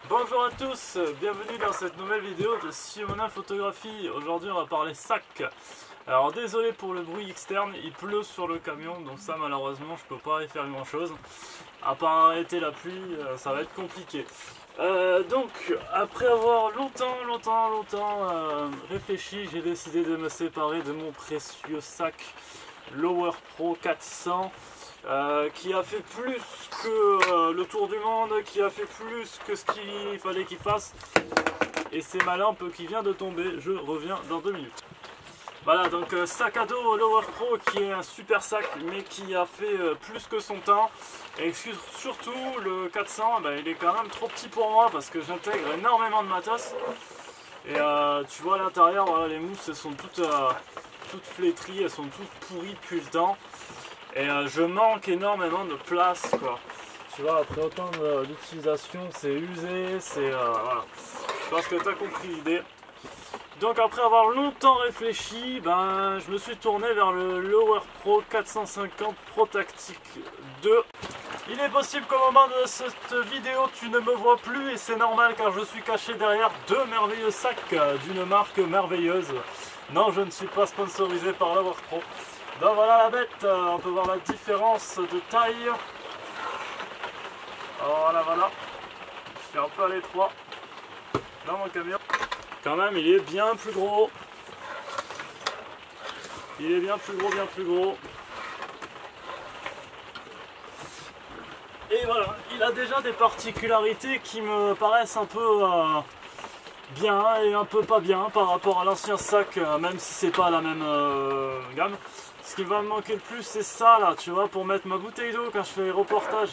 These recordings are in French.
Bonjour à tous, bienvenue dans cette nouvelle vidéo de Simona Photographie. Aujourd'hui on va parler sac. Alors désolé pour le bruit externe, il pleut sur le camion, donc ça malheureusement je peux pas y faire grand chose. À part arrêter la pluie, ça va être compliqué. Donc après avoir longtemps réfléchi, j'ai décidé de me séparer de mon précieux sac Lower Pro 400. Qui a fait plus que le tour du monde, qui a fait plus que ce qu'il fallait qu'il fasse. Et c'est ma lampe qui vient de tomber, je reviens dans 2 minutes. Voilà, donc sac à dos Lower Pro qui est un super sac mais qui a fait plus que son temps. Et surtout le 400, il est quand même trop petit pour moi parce que j'intègre énormément de matos. Et tu vois à l'intérieur, voilà, les mousses elles sont toutes flétries, elles sont toutes pourries depuis le temps. Et je manque énormément de place, quoi. Tu vois, après autant d'utilisation, c'est usé, c'est... voilà. Je pense que tu as compris l'idée. Donc après avoir longtemps réfléchi, je me suis tourné vers le Lower Pro 450 Pro Tactic 2. Il est possible qu'au moment de cette vidéo, tu ne me vois plus et c'est normal car je suis caché derrière 2 merveilleux sacs d'une marque merveilleuse. Non, je ne suis pas sponsorisé par Lower Pro. Donc voilà la bête, on peut voir la différence de taille. Voilà. Je suis un peu à l'étroit dans mon camion. Quand même, il est bien plus gros. Il est bien plus gros. Et voilà, il a déjà des particularités qui me paraissent un peu bien et un peu pas bien par rapport à l'ancien sac, même si c'est pas la même gamme. Ce qui va me manquer le plus, c'est ça là, tu vois, pour mettre ma bouteille d'eau quand je fais les reportages.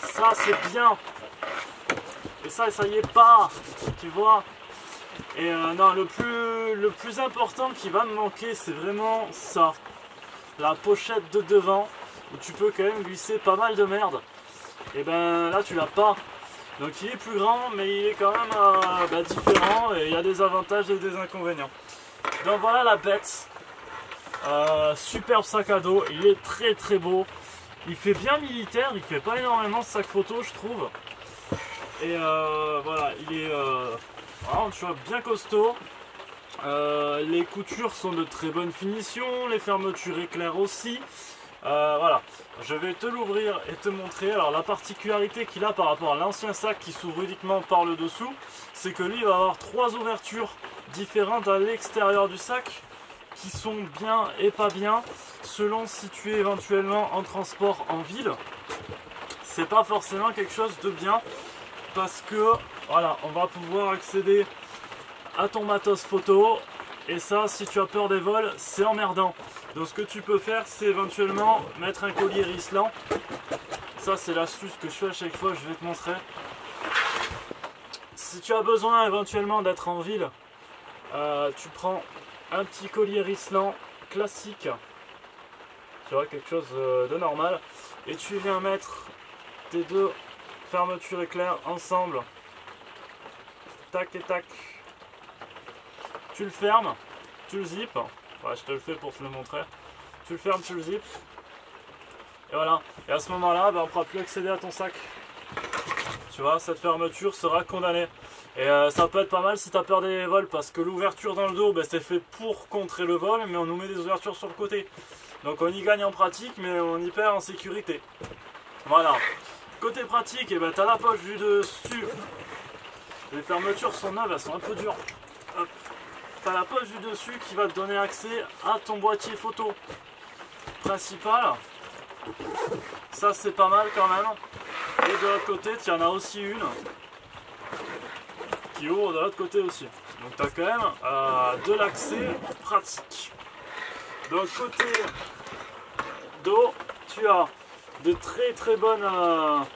Ça, c'est bien. Et ça y est pas, tu vois. Et non, le plus important qui va me manquer, c'est vraiment ça. La pochette de devant, où tu peux quand même glisser pas mal de merde. Et là, tu l'as pas. Donc il est plus grand, mais il est quand même différent. Et il y a des avantages et des inconvénients. Donc voilà la bête. Superbe sac à dos, il est très beau, il fait bien militaire, il fait pas énormément de sac photo je trouve. Et voilà, il est vraiment, tu vois, bien costaud. Les coutures sont de très bonne finition, les fermetures éclairent aussi. Voilà, je vais te l'ouvrir et te montrer. Alors la particularité qu'il a par rapport à l'ancien sac qui s'ouvre uniquement par le dessous, c'est que lui il va avoir 3 ouvertures différentes à l'extérieur du sac, qui sont bien et pas bien selon si tu es éventuellement en transport en ville. C'est pas forcément quelque chose de bien parce que voilà, on va pouvoir accéder à ton matos photo et ça, si tu as peur des vols, c'est emmerdant. Donc ce que tu peux faire, c'est éventuellement mettre un collier rislant. Ça, c'est l'astuce que je fais à chaque fois, je vais te montrer. Si tu as besoin éventuellement d'être en ville, tu prends un petit collier rislant classique, tu vois, quelque chose de normal, et tu viens mettre tes 2 fermetures éclair ensemble, tac et tac, tu le fermes, tu le zippes, voilà, je te le fais pour te le montrer, tu le fermes, tu le zippes, et voilà, et à ce moment là on ne pourra plus accéder à ton sac, tu vois, cette fermeture sera condamnée. Et ça peut être pas mal si tu as peur des vols parce que l'ouverture dans le dos c'est fait pour contrer le vol, mais on nous met des ouvertures sur le côté. Donc on y gagne en pratique mais on y perd en sécurité. Voilà. Côté pratique, tu as la poche du dessus. Les fermetures sont neuves, elles sont un peu dures. Tu as la poche du dessus qui va te donner accès à ton boîtier photo principal. Ça c'est pas mal quand même. Et de l'autre côté, tu en as aussi une qui ouvre de l'autre côté aussi. Donc tu as quand même de l'accès pratique. Donc côté dos, tu as de très bonnes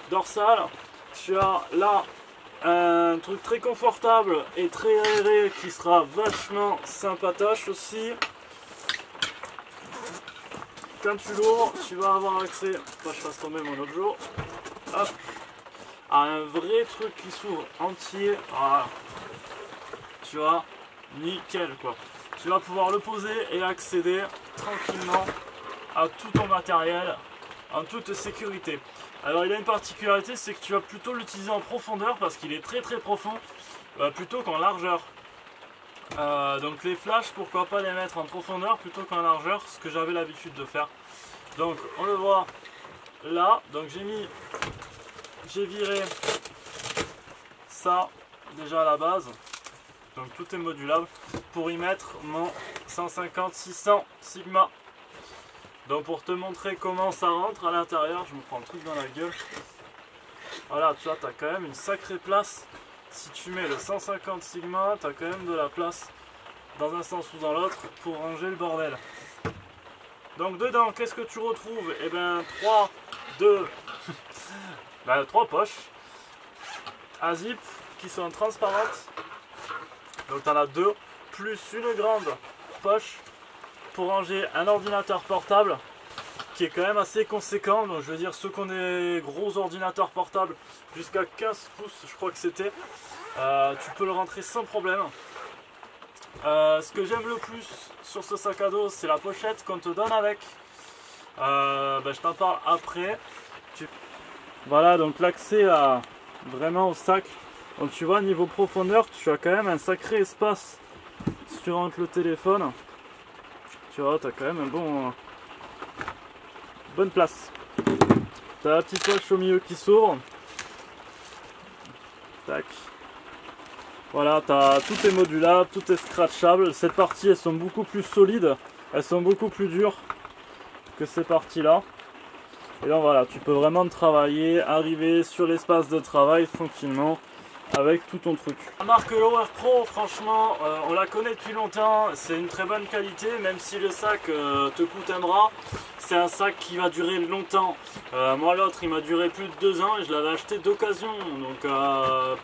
dorsales. Tu as là un truc très confortable et très aéré qui sera vachement sympatoche aussi. Quand tu l'ouvres, tu vas avoir accès, faut que je fasse tomber mon objet, hop, à un vrai truc qui s'ouvre entier. Voilà. Tu vois, nickel quoi. Tu vas pouvoir le poser et accéder tranquillement à tout ton matériel en toute sécurité. Alors il a une particularité, c'est que tu vas plutôt l'utiliser en profondeur parce qu'il est très profond, plutôt qu'en largeur. Donc les flashs, pourquoi pas les mettre en profondeur plutôt qu'en largeur, ce que j'avais l'habitude de faire. Donc on le voit là, donc j'ai viré ça déjà à la base, donc tout est modulable, pour y mettre mon 150-600 Sigma. Donc pour te montrer comment ça rentre à l'intérieur, je me prends le truc dans la gueule. Voilà, tu vois, tu as quand même une sacrée place. Si tu mets le 150 Sigma, tu as quand même de la place dans un sens ou dans l'autre pour ranger le bordel. Donc dedans, qu'est-ce que tu retrouves? Eh bien 3 poches à zip qui sont transparentes. Donc tu en as 2, plus une grande poche pour ranger un ordinateur portable qui est quand même assez conséquent. Donc je veux dire, ceux qui ont des gros ordinateurs portables jusqu'à 15 pouces, je crois que c'était, tu peux le rentrer sans problème. Ce que j'aime le plus sur ce sac à dos, c'est la pochette qu'on te donne avec. Je t'en parle après. Voilà, donc l'accès vraiment au sac. Donc tu vois, niveau profondeur, tu as quand même un sacré espace. Si tu rentres le téléphone, tu vois, tu as quand même un bonne place. Tu as la petite poche au milieu qui s'ouvre. Tac. Voilà, tout est modulable, tout est scratchable. Cette partie, elles sont beaucoup plus solides, elles sont beaucoup plus dures que ces parties-là. Et donc voilà, tu peux vraiment travailler, arriver sur l'espace de travail tranquillement avec tout ton truc. La marque Lower Pro, franchement, on la connaît depuis longtemps, c'est une très bonne qualité, même si le sac te coûte un bras. C'est un sac qui va durer longtemps. Moi l'autre il m'a duré plus de 2 ans et je l'avais acheté d'occasion, donc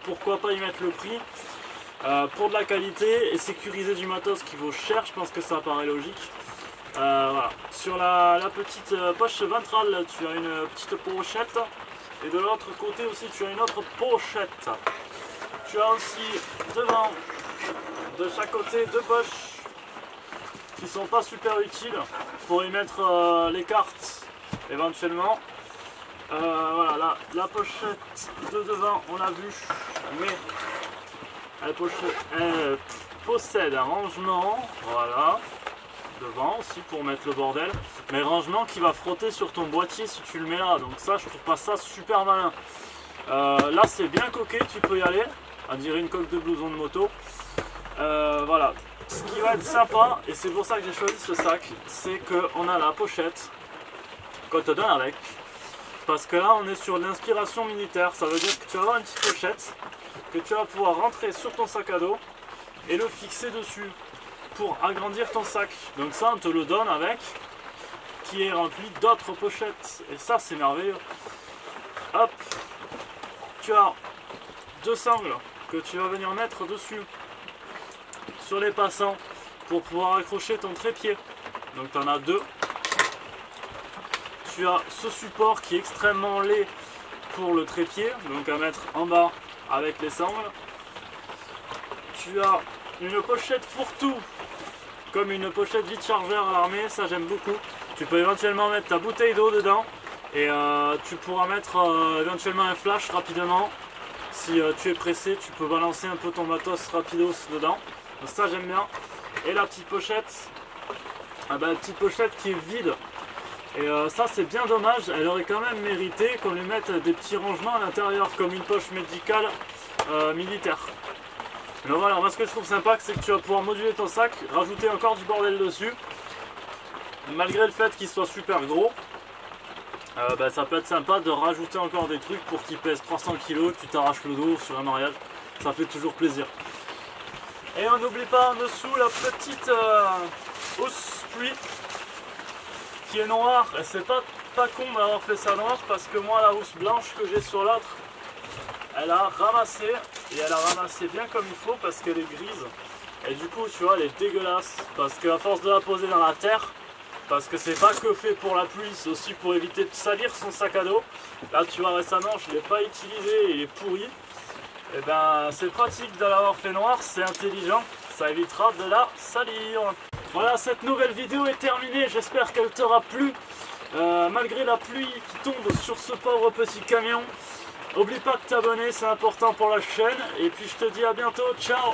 pourquoi pas y mettre le prix. Pour de la qualité et sécuriser du matos qui vaut cher, je pense que ça paraît logique. Voilà. Sur la petite poche ventrale, tu as une petite pochette et de l'autre côté aussi tu as une autre pochette. Tu as aussi devant, de chaque côté, 2 poches qui sont pas super utiles pour y mettre les cartes éventuellement. Voilà, la pochette de devant on l'a vu, mais elle possède un rangement, voilà, devant aussi pour mettre le bordel, mais rangement qui va frotter sur ton boîtier si tu le mets là, donc ça je trouve pas ça super malin. Là c'est bien coqué, tu peux y aller, on dirait une coque de blouson de moto. Voilà, ce qui va être sympa, et c'est pour ça que j'ai choisi ce sac, c'est qu'on a la pochette qu'on te donne avec, parce que là on est sur l'inspiration militaire, ça veut dire que tu vas avoir une petite pochette que tu vas pouvoir rentrer sur ton sac à dos et le fixer dessus pour agrandir ton sac. Donc ça on te le donne avec, qui est rempli d'autres pochettes, et ça c'est merveilleux. Hop, tu as 2 sangles que tu vas venir mettre dessus sur les passants pour pouvoir accrocher ton trépied. Donc tu en as 2. Tu as ce support qui est extrêmement laid pour le trépied, donc à mettre en bas avec les sangles. Tu as une pochette fourre-tout, comme une pochette vide-chargeur à l'armée, ça j'aime beaucoup. Tu peux éventuellement mettre ta bouteille d'eau dedans et tu pourras mettre éventuellement un flash rapidement. Si tu es pressé, tu peux balancer un peu ton matos rapidos dedans. Donc ça j'aime bien. Et la petite pochette, la petite pochette qui est vide. Et ça c'est bien dommage, elle aurait quand même mérité qu'on lui mette des petits rangements à l'intérieur, comme une poche médicale militaire. Mais voilà, moi ce que je trouve sympa, c'est que tu vas pouvoir moduler ton sac, rajouter encore du bordel dessus. Malgré le fait qu'il soit super gros, ça peut être sympa de rajouter encore des trucs pour qu'il pèse 300 kg, que tu t'arraches le dos sur un mariage, ça fait toujours plaisir. Et on n'oublie pas en dessous la petite housse pluie qui est noire, et c'est pas con d'avoir fait ça noir, parce que moi la housse blanche que j'ai sur l'autre, elle a ramassé, et elle a ramassé bien comme il faut parce qu'elle est grise, et du coup tu vois elle est dégueulasse, parce qu'à force de la poser dans la terre, parce que c'est pas que fait pour la pluie, c'est aussi pour éviter de salir son sac à dos. Là tu vois récemment je ne l'ai pas utilisé, il est pourri, et ben c'est pratique de l'avoir fait noir, c'est intelligent, ça évitera de la salir. Voilà, cette nouvelle vidéo est terminée, j'espère qu'elle t'aura plu. malgré la pluie qui tombe sur ce pauvre petit camion. N'oublie pas de t'abonner, c'est important pour la chaîne. Et puis je te dis à bientôt, ciao!